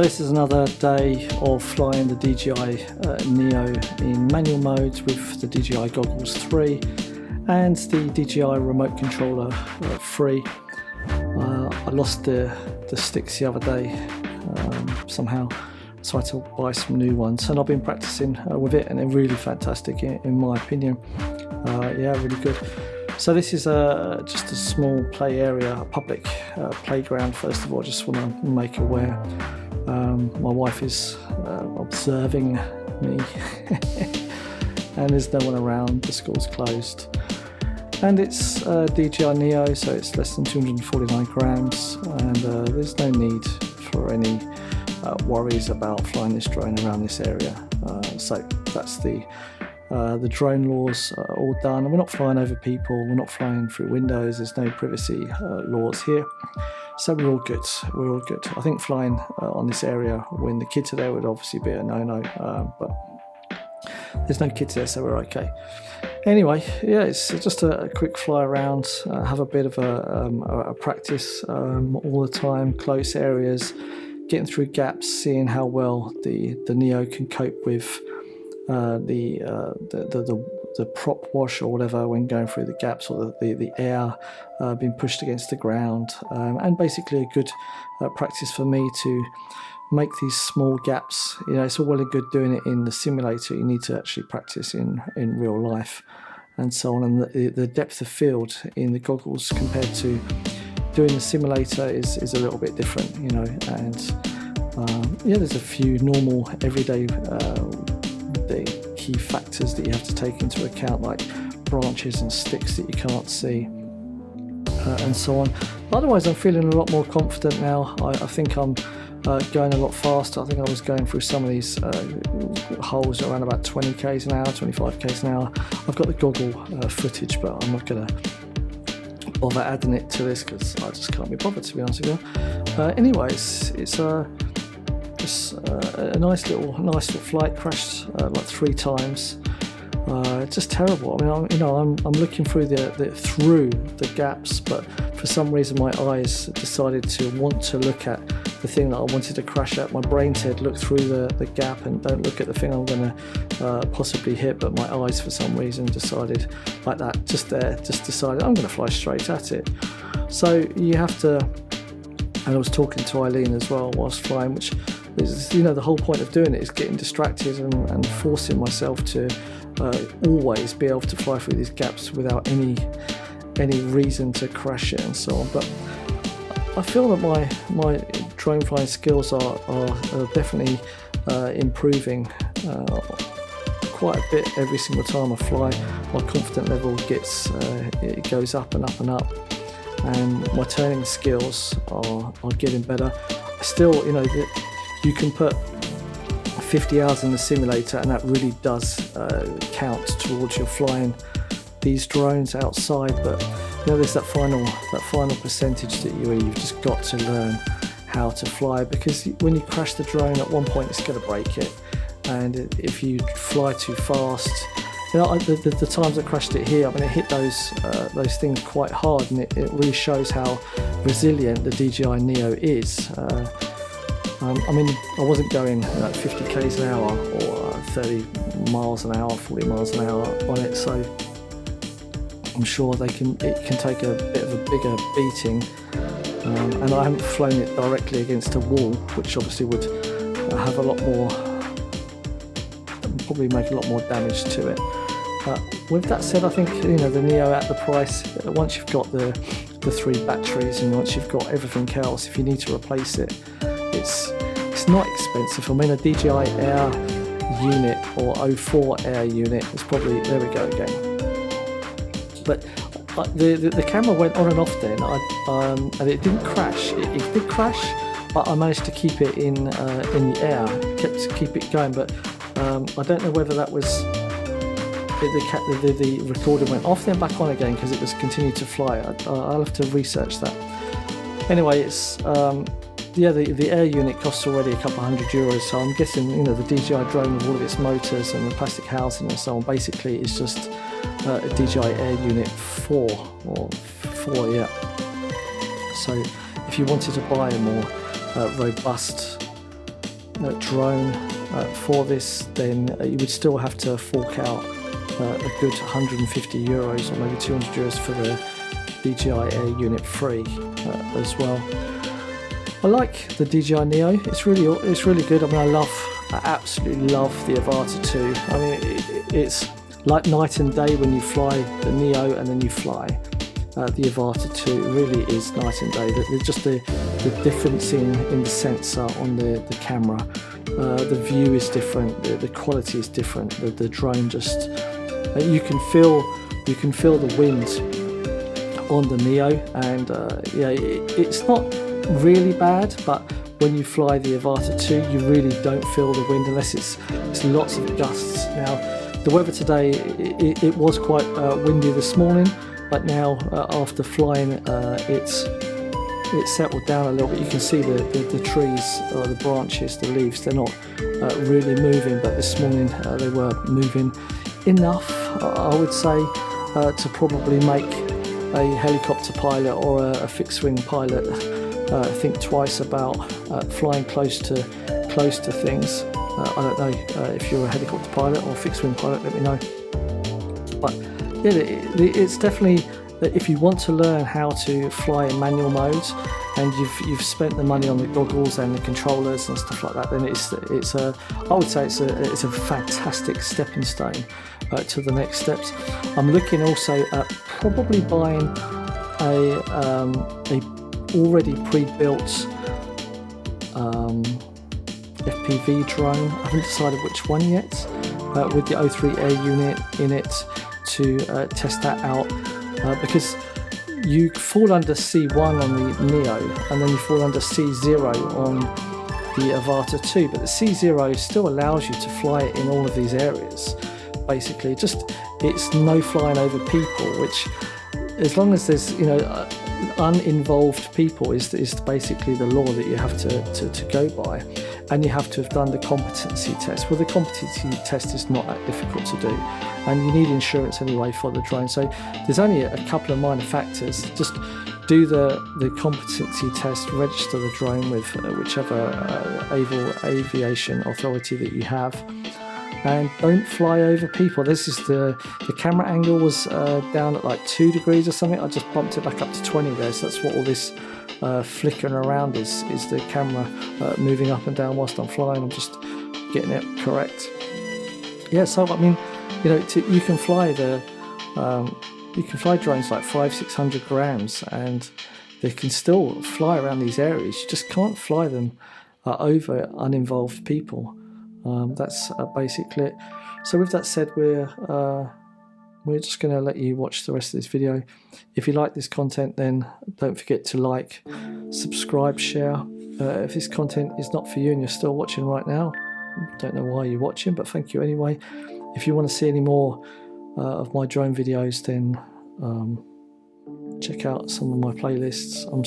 So this is another day of flying the DJI Neo in manual modes with the DJI Goggles 3 and the DJI remote controller 3. I lost the sticks the other day somehow, so I had to buy some new ones, and I've been practicing with it, and they're really fantastic in my opinion. Yeah, really good. So this is just a small play area, a public playground. First of all, I just want to make aware. My wife is observing me and there's no one around, the school's closed. And it's DJI Neo, so it's less than 249 grams, and there's no need for any worries about flying this drone around this area. So that's the drone laws are all done, and we're not flying over people, we're not flying through windows, there's no privacy laws here. So we're all good, we're all good. I think flying on this area when the kids are there would obviously be a no-no, but there's no kids there, so we're okay. Anyway, yeah, it's just a quick fly around, have a bit of a practice all the time, close areas, getting through gaps, seeing how well the Neo can cope with the prop wash or whatever when going through the gaps, or the air being pushed against the ground, and basically a good practice for me to make these small gaps. You know, it's all well and good doing it in the simulator, you need to actually practice in real life and so on, and the depth of field in the goggles compared to doing the simulator is a little bit different, you know. And yeah, there's a few normal everyday the key factors that you have to take into account, like branches and sticks that you can't see, and so on. Otherwise, I'm feeling a lot more confident now. I think I'm going a lot faster. I think I was going through some of these holes around about 20 k's an hour, 25 k's an hour. I've got the goggle footage, but I'm not going to bother adding it to this because I just can't be bothered, to be honest with you. Anyways, it's a nice little flight. Crashed like 3 times. It's just terrible. I mean, I'm looking through the gaps, but for some reason my eyes decided to want to look at the thing that I wanted to crash at. My brain said look through the gap and don't look at the thing I'm going to possibly hit, but my eyes for some reason decided like that, just decided I'm going to fly straight at it. So you have to, and I was talking to Eileen as well whilst flying, which is, you know, the whole point of doing it is getting distracted and forcing myself to always be able to fly through these gaps without any reason to crash it and so on. But I feel that my drone flying skills are definitely improving quite a bit every single time I fly. My confidence level it goes up and up and up, and my turning skills are getting better. Still, you know, you can put 50 hours in the simulator, and that really does count towards your flying these drones outside. But you know, there's that final percentage that you've just got to learn how to fly, because when you crash the drone at one point it's going to break it, and if you fly too fast, you know, the times I crashed it here, I mean, it hit those things quite hard, and it really shows how resilient the DJI Neo is. I mean, I wasn't going 50 k's an hour or 30 miles an hour, 40 miles an hour on it, so I'm sure it can take a bit of a bigger beating, and I haven't flown it directly against a wall, which obviously would have a lot more, probably make a lot more damage to it. With that said, I think, you know, the Neo at the price, once you've got the 3 batteries and once you've got everything else, if you need to replace it, it's not expensive. I mean, a DJI Air unit or 04 Air unit is probably, there we go again. But the camera went on and off then, and it didn't crash. It did crash, but I managed to keep it in the air, keep it going. But I don't know whether that was the recording went off then back on again because it was continued to fly. I'll have to research that. Anyway, it's yeah, the air unit costs already a couple €100, so I'm guessing, you know, the DJI drone with all of its motors and the plastic housing and so on, basically it's just a DJI Air Unit 4, yeah. So if you wanted to buy a more robust drone for this, then you would still have to fork out a good 150 euros or maybe 200 euros for the DJI Air Unit 3 as well. I like the DJI Neo. It's really good. I mean, I absolutely love the Avata 2. I mean, it's like night and day when you fly the Neo and then you fly the Avata 2. It really is night and day. Just the difference in the sensor on the camera. The view is different. The quality is different. The drone just you can feel the wind on the Neo, and yeah, it's not really bad, but when you fly the Avata 2, you really don't feel the wind unless it's lots of gusts. Now, the weather today, it was quite windy this morning, but now after flying, it's settled down a little bit. You can see the trees, the branches, the leaves, they're not really moving, but this morning they were moving enough, I would say, to probably make a helicopter pilot or a fixed-wing pilot think twice about flying close to things. I don't know if you're a helicopter pilot or fixed-wing pilot, let me know. But yeah, it's definitely, if you want to learn how to fly in manual modes and you've spent the money on the goggles and the controllers and stuff like that, then it's a I would say it's a fantastic stepping stone to the next steps. I'm looking also at probably buying a already pre-built FPV drone. I haven't decided which one yet, with the O3 Air unit in it to test that out, because you fall under C1 on the Neo and then you fall under C0 on the Avata 2, but the C0 still allows you to fly it in all of these areas. Basically, it's no flying over people, which, as long as there's uninvolved people, is basically the law that you have to go by, and you have to have done the competency test. Well, the competency test is not that difficult to do, and you need insurance anyway for the drone. So there's only a couple of minor factors. Just do the competency test, register the drone with whichever aviation authority that you have, and don't fly over people. This is the camera angle was down at like 2 degrees or something. I just bumped it back up to 20 there, so that's what all this flickering around is the camera moving up and down whilst I'm flying. I'm just getting it correct. Yeah, so I mean, you can fly drones like 500-600 grams, and they can still fly around these areas. You just can't fly them over uninvolved people. That's basically it. So with that said, we're just going to let you watch the rest of this video. If you like this content, then don't forget to like, subscribe, share. If this content is not for you and you're still watching right now, don't know why you're watching, but thank you anyway. If you want to see any more of my drone videos, then check out some of my playlists. I'm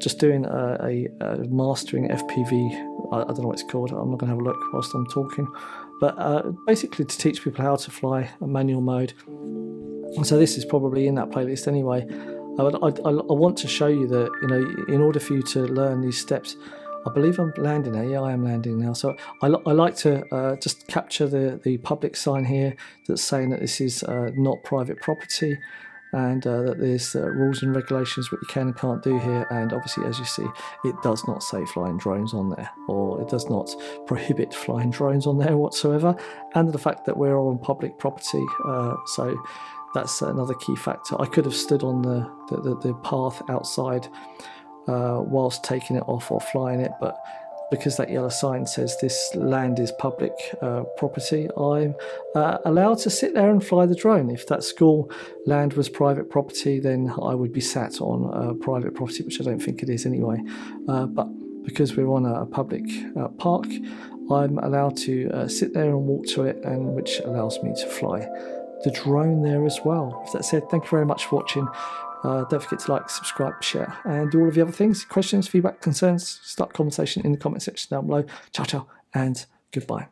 just doing a mastering FPV. I don't know what it's called. I'm not going to have a look whilst I'm talking, but basically to teach people how to fly a manual mode. And so this is probably in that playlist anyway. I want to show you that in order for you to learn these steps, I believe I'm landing now. Yeah, I am landing now. So I like to just capture the public sign here that's saying that this is not private property, and that there's rules and regulations what you can and can't do here. And obviously, as you see, it does not say flying drones on there, or it does not prohibit flying drones on there whatsoever. And the fact that we're on public property, so that's another key factor. I could have stood on the path outside whilst taking it off or flying it, but because that yellow sign says this land is public property, I'm allowed to sit there and fly the drone. If that school land was private property, then I would be sat on private property, which I don't think it is anyway. But because we're on a public park, I'm allowed to sit there and walk to it, and which allows me to fly the drone there as well. With that said, thank you very much for watching. Don't forget to like, subscribe, share, and do all of the other things. Questions, feedback, concerns, start a conversation in the comment section down below. Ciao, ciao, and goodbye.